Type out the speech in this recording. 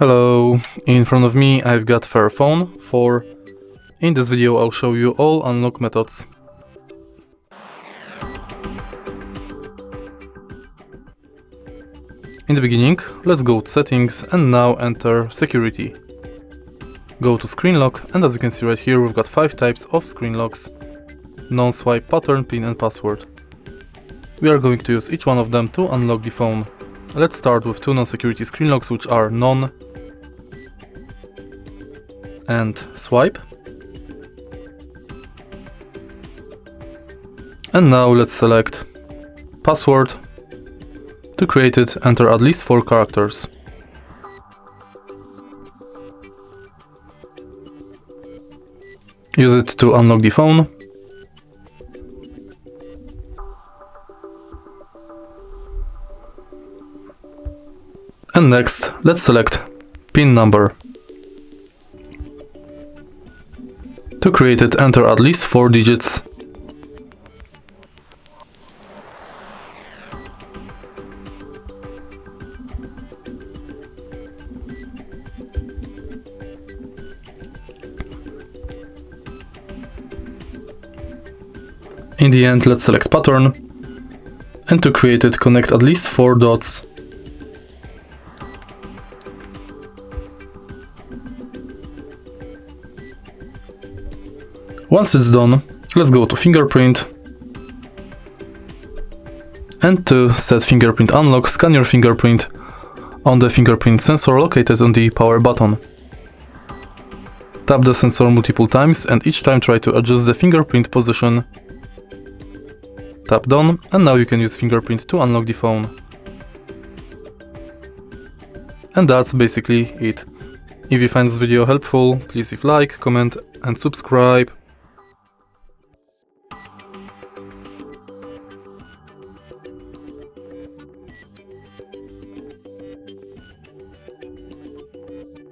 Hello, in front of me I've got FAIRPHONE 4. In this video I'll show you all unlock methods. In the beginning, let's go to settings and now enter security. Go to screen lock, and as you can see right here we've got 5 types of screen locks: non-swipe, pattern, pin and password. We are going to use each one of them to unlock the phone. Let's start with 2 non-security screen locks, which are non and swipe. And now let's select password. To create it, enter at least 4 characters. Use it to unlock the phone. And next, let's select PIN number. To create it, enter at least 4 digits. In the end, let's select pattern, and to create it, connect at least 4 dots. Once it's done, let's go to fingerprint, and to set fingerprint unlock, scan your fingerprint on the fingerprint sensor located on the power button. Tap the sensor multiple times and each time try to adjust the fingerprint position. Tap done, and now you can use fingerprint to unlock the phone. And that's basically it. If you find this video helpful, please leave like, comment and subscribe.